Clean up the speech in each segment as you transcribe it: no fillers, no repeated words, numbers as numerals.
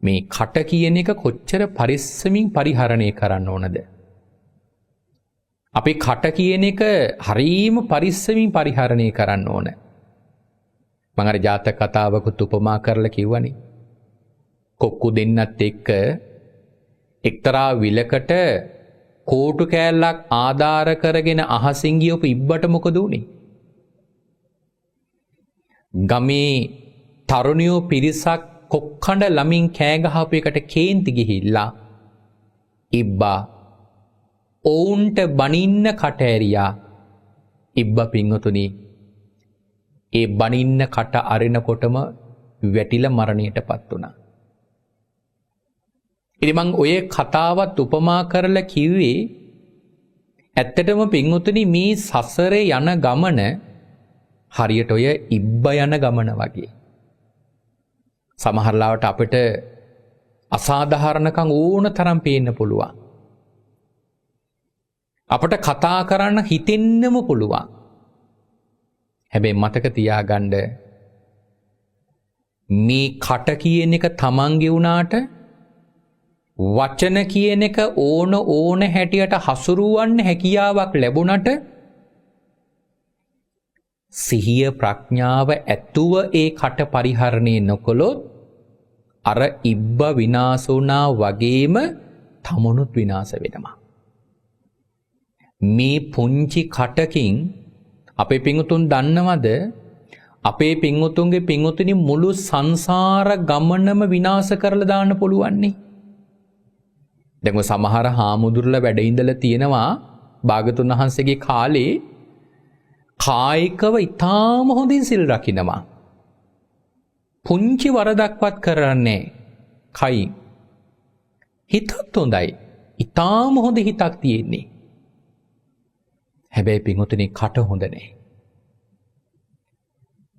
මේ කට කියන එක කොච්චර පරිස්සමින් පරිහරණය කරන්න ඕනද? අපි කට කියන එක හරීම පරිස්සමින් පරිහරණය කරන්න ඕන. මම අර ජාතක කතාවකුත් උපමා කරලා කිව්වනේ. කොක්කු දෙන්නත් එක්ක එක්තරා විලකට කෝටු කෑල්ලක් ආධාර කරගෙන අහසින් ගියපු ඉබ්බට මොකද වුනේ? ගමේ තරුණියෝ පිරිසක් කොක්කඬ ළමින් කෑ ගහපු එකට කේන්ති ගිහිල්ලා ඉබ්බා ඔවුන්ට බනින්න කට ඇරියා. ඉබ්බා පින්වතුනි ඒ බනින්න කට අරිනකොටම වැටිලා මරණයටපත් වුණා. ඉතින් මං ඔය කතාවත් උපමා කරලා කිව්වේ ඇත්තටම පින්වතුනි මේ සසරේ යන ගමන හරියට ඔය ඉබ්බා යන ගමන වගේ. සමහර ලාවට අපිට අසාධාරණකම් ඕන තරම් පේන්න පුළුවන්. අපට කතා කරන්න හිතෙන්නම පුළුවන්. හැබැයි මතක තියාගන්න මේ කට කියන එක තමන්ගේ වුණාට වචන කියන එක ඕන හැටියට හසුරුවන්න හැකියාවක් ලැබුණට සිහිය ප්‍රඥාව ඇතුව ඒ කට පරිහරණය නොකළොත් අර ඉබ්බ විනාශ වුණා වගේම තමනුත් විනාශ වෙනවා. මේ පුංචි කටකින් අපේ පිංගුතුන් දන්නවද අපේ පිංගුතුන්ගේ පිංගුතුනි මුළු සංසාර ගමනම විනාශ කරලා දාන්න පුළුවන්නේ. දැන් සමහර හාමුදුරුවෝ වැඩ ඉඳලා තියෙනවා භාගතුන් වහන්සේගේ කාලේ කායිකව ඉතාම හොඳින් සිල් රකින්නවා. පුංචි වරදක්වත් කරන්නේ කයින්. හිතත් හොඳයි. ඉතාම හොඳ හිතක් තියෙන්නේ. හැබැයි පින්වතුනි කට හොඳ නැහැ.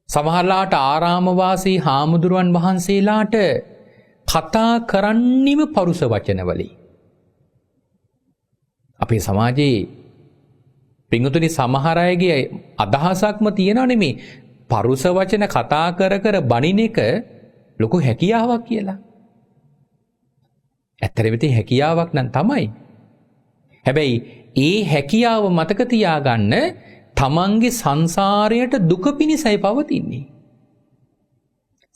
සමහරලාට ආරාමවාසී හාමුදුරුවන් වහන්සේලාට කතා කරන්නෙම පරුස වචන වලින්. අපේ සමාජයේ පින්වතුනි සමහර අයගේ අදහසක්ම තියෙනවා නෙමේ පරුස වචන කතා කර බණින එක ලොකු හැකියාවක් කියලා. ඇත්තටම ඉතින් හැකියාවක් නම් තමයි. හැබැයි ඒ හැකියාව මතක තියාගන්න තමන්ගේ සංසාරයට දුක පිණිසයි පවතින්නේ.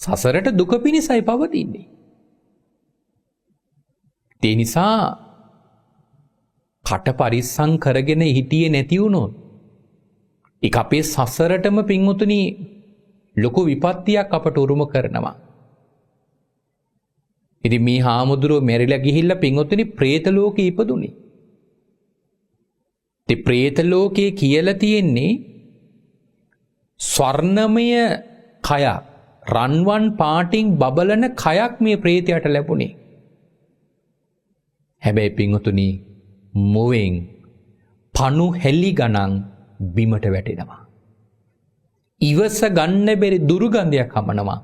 සසරට දුක පිණිසයි පවතින්නේ. ඒ නිසා කට පරිස්සම් කරගෙන හිටියේ නැති වුණොත් ඒක අපේ සසරටම පින්වතුනි ලොකු විපත්තියක් අපට උරුම කරනවා. ඉතින් මේ හාමුදුරුවෝ මෙරිලා ගිහිල්ලා පින්වතුනි പ്രേත ලෝකේ ඉපදුනේ. ඉතින් പ്രേත ලෝකේ කියලා තියෙන්නේ ස්වර්ණමය කය රන්වන් පාටින් බබලන කයක් මේ പ്രേතයට ලැබුණේ. හැබැයි පින්වතුනි මොවෙන් පණු හෙලි ගණන් බිමට වැටෙනවා. ඉවස ගන්න බැරි දුර්ගන්ධයක් හමනවා.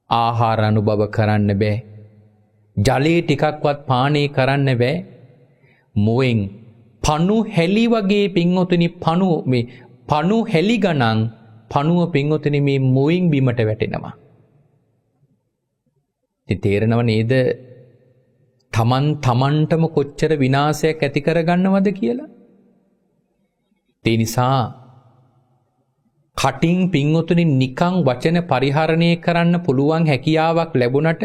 ආහාර අනුභව කරන්න බෑ. ජලයේ ටිකක්වත් පානය කරන්න බෑ. මොවෙන් පණු හෙලි වගේ පින්වතුනි පණු හෙලි ගණන් පණුව පින්වතුනි මේ මොවෙන් බිමට වැටෙනවා. ඉතින් තේරෙනව නේද? තමන්ටම කොච්චර විනාශයක් ඇති කරගන්නවද කියලා. ඒ නිසා කටින් පින්වතුනි නිකං වචන පරිහරණය කරන්න පුළුවන් හැකියාවක් ලැබුණට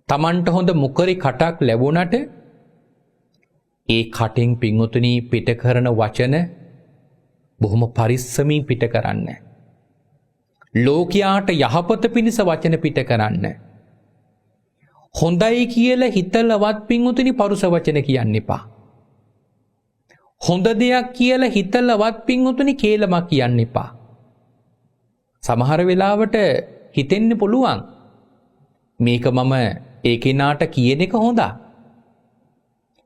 තමන්ට හොඳ මුකරි කටක් ලැබුණට ඒ කටින් පින්වතුනි පිට කරන වචන බොහොම පරිස්සමින් පිට කරන්න. ලෝකයාට යහපත පිණිස වචන පිට කරන්න. හොඳයි කියලා හිතලවත් පින්වතුනි පරුස වචන කියන්න එපා. හොඳ දෙයක් කියලා හිතලවත් පින්වතුනි කේලමක් කියන්න එපා. සමහර වෙලාවට හිතෙන්න පුළුවන් මේක මම ඒ කෙනාට කියන එක හොඳයි.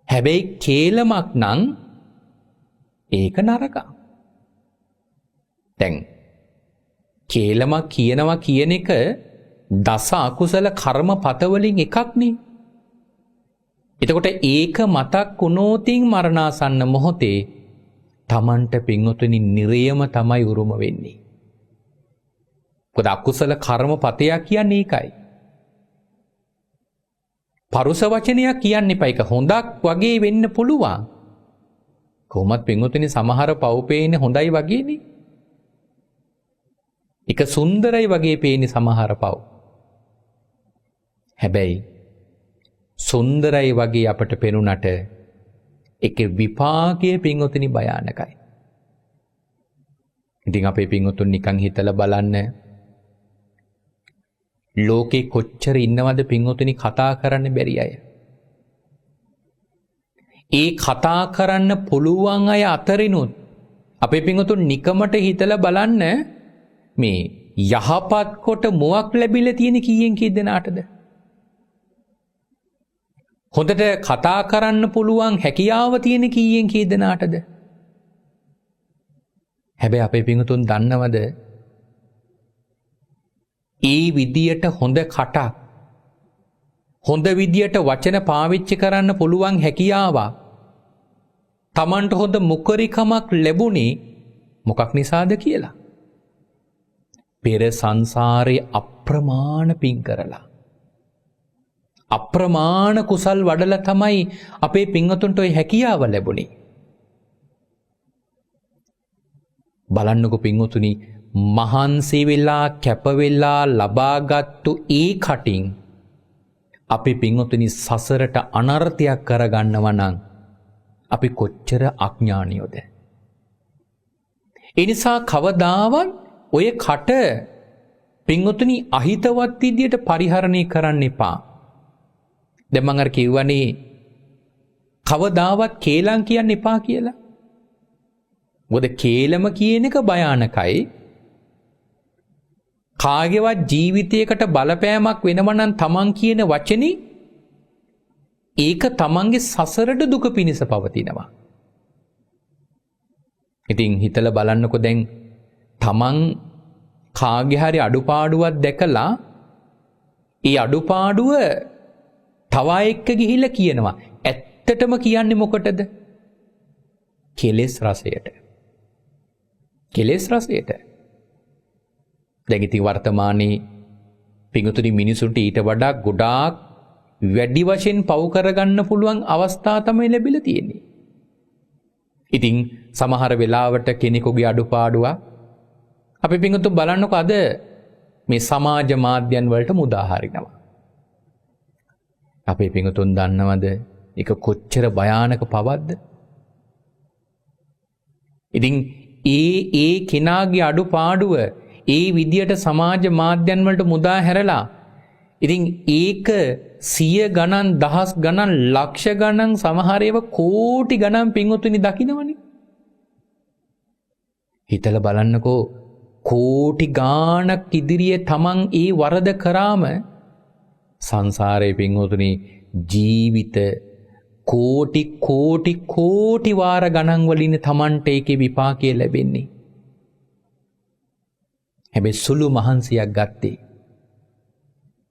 හැබැයි කේලමක් නම් ඒක නරකයි. දැන් කේලමක් කියනවා කියන එක දස අකුසල කර්ම පතවලින් එකක්නේ. එතකොට ඒක මතක් වුණොතින් මරණාසන්න මොහොතේ තමන්ට පින්වතුනි නිරයම තමයි උරුම වෙන්නේ. මොකද අකුසල කර්ම පතයක් කියන්නේ ඒකයි. පරුස වචනයක් කියන්න එපා. ඒක හොඳක් වගේ වෙන්න පුළුවන්. කොහොමත් පින්වතුනි සමහර පව් පේන්නේ හොඳයි වගේනේ. ඒක සුන්දරයි වගේ පේන්නේ සමහර පව්. හැබැයි සුන්දරයි වගේ අපට පෙනුනට ඒකේ විපාකයේ පින්වතුනි භයානකයි. ඉතින් අපේ පින්වතුන් නිකන් හිතලා බලන්න. ලෝකේ කොච්චර ඉන්නවද පින්වතුනි කතා කරන්න බැරි අය. ඒ කතා කරන්න පුළුවන් අය අතරිනුත් අපේ පින්වතුන් නිකමට හිතලා බලන්න මේ යහපත් කොට මුවක් ලැබිලා තියෙන කීයෙන් කී දෙනාටද? හොඳට කතා කරන්න පුළුවන් හැකියාව තියෙන කීයෙන් කී දෙනාටද? හැබැයි අපේ පින්වතුන් දන්නවද ඒ විදියට හොඳ කටක් හොඳ විදියට වචන පාවිච්චි කරන්න පුළුවන් හැකියාවක් තමන්ට හොඳ මුකරිකමක් ලැබුණේ මොකක් නිසාද කියලා? පෙර සංසාරේ අප්‍රමාණ පින් කරලා අප්‍රමාණ කුසල් වඩලා තමයි අපේ පින්වතුන්ට ওই හැකියාව ලැබුණේ. බලන්නකො පින්වතුනි මහන්සි වෙලා කැප වෙලා ලබාගත්තු ඒ කටින් අපේ පින්වතුනි සසරට අනර්ථයක් කරගන්නව නම් අපි කොච්චර අඥානියෝද? ඒ නිසා කවදාවත් ඔය කට පින්වතුනි අහිතවත් විදියට පරිහරණය කරන්න එපා. දැන් මම අර කිව්වනේ කවදාවත් කේලම් කියන්න එපා කියලා. මොකද කේලම කියන එක භයානකයි. කාගේවත් ජීවිතයකට බලපෑමක් වෙනව නම් තමන් කියන වචනේ ඒක තමන්ගේ සසරට දුක පිණිස පවතිනවා. ඉතින් හිතලා බලන්නකො දැන් තමන් කාගේ හරි අඩුපාඩුවක් දැකලා ඒ අඩුපාඩුව තව එක්ක ගිහිල්ලා කියනවා. ඇත්තටම කියන්නේ මොකටද? කෙලෙස් රසයට. කෙලෙස් රසයට. දැන් ඉතින් වර්තමානයේ පිඟුතුනි මිනිසුන්ට ඊට වඩා ගොඩාක් වැඩි වශයෙන් පව් කරගන්න පුළුවන් අවස්ථා තමයි ලැබිලා තියෙන්නේ. ඉතින් සමහර වෙලාවට කෙනෙකුගේ අඩුපාඩුව අපි පිඟුතුන් බලන්නකො අද මේ සමාජ මාධ්‍යයන් වලට මුදා හරිනවා. අපේ පිඟුතුන් දන්නවද ඒක කොච්චර භයානක පවක්ද? ඉතින් ඒ කෙනාගේ අඩුපාඩුව ඒ විදියට සමාජ මාධ්‍යයන් වලට මුදා හැරලා ඉතින් ඒක 100 ගණන් 1000 ගණන් ලක්ෂ ගණන් සමහර ඒවා කෝටි ගණන් පින්වතුනි දකින්නවනේ. හිතලා බලන්නකෝ කෝටි ගාණක් ඉදිරියේ තමන් ඒ වරද කරාම සංසාරේ පින්වතුනි ජීවිත කෝටි වාර ගණන් වලින් තමන්ට ඒකේ විපාකය ලැබෙන්නේ. හැබැයි සුළු මහන්සියක් ගත්තේ.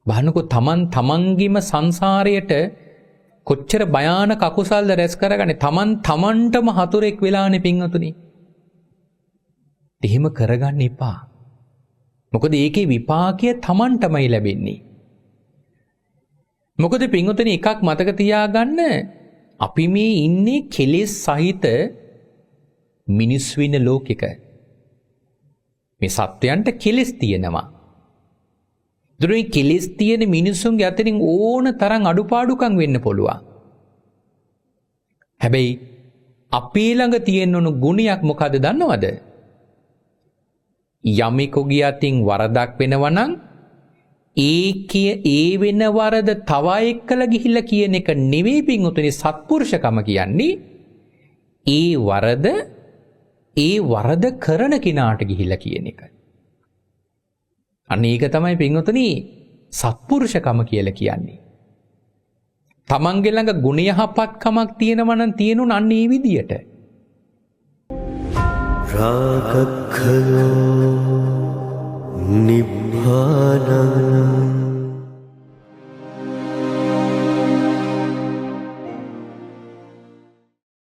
බලන්නකෝ තමන්ගේම සංසාරයට කොච්චර භයානක අකුසල්ද රැස් කරගන්නේ. තමන්ටම හතුරෙක් වෙලානේ පින්වතුනි. එහෙම කරගන්න එපා. මොකද ඒකේ විපාකය තමන්ටමයි ලැබෙන්නේ. මොකද පින්වතුනි එකක් මතක තියාගන්න අපි මේ ඉන්නේ කෙලෙස් සහිත මිනිස් වෙන ලෝකෙක. මේ සත්‍යයන්ට කෙලෙස් තියෙනවා. දුරුයි කෙලෙස් තියෙන මිනිසුන්ගේ අතරින් ඕන තරම් අඩුපාඩුකම් වෙන්න පුළුවන්. හැබැයි අපේ ළඟ තියෙන උණු ගුණයක් මොකද දන්නවද? යමෙකුගේ අතින් වරදක් වෙනවා නම් ඒ වෙන වරද තව එක්කලා ගිහිල්ලා කියන එක නෙවෙයි පින්වතුනි සත්පුරුෂකම කියන්නේ. ඒ වරද කරන කෙනාට ගිහිල්ලා කියන එක. අනේක තමයි පින්වතුනි සත්පුරුෂකම කියලා කියන්නේ. තමන්ගේ ළඟ ගුණ යහපත්කමක් තියෙනවා නම් තියෙනුන අන්න ඒ විදියට. රාගක්ඛයෝ නිබ්බානං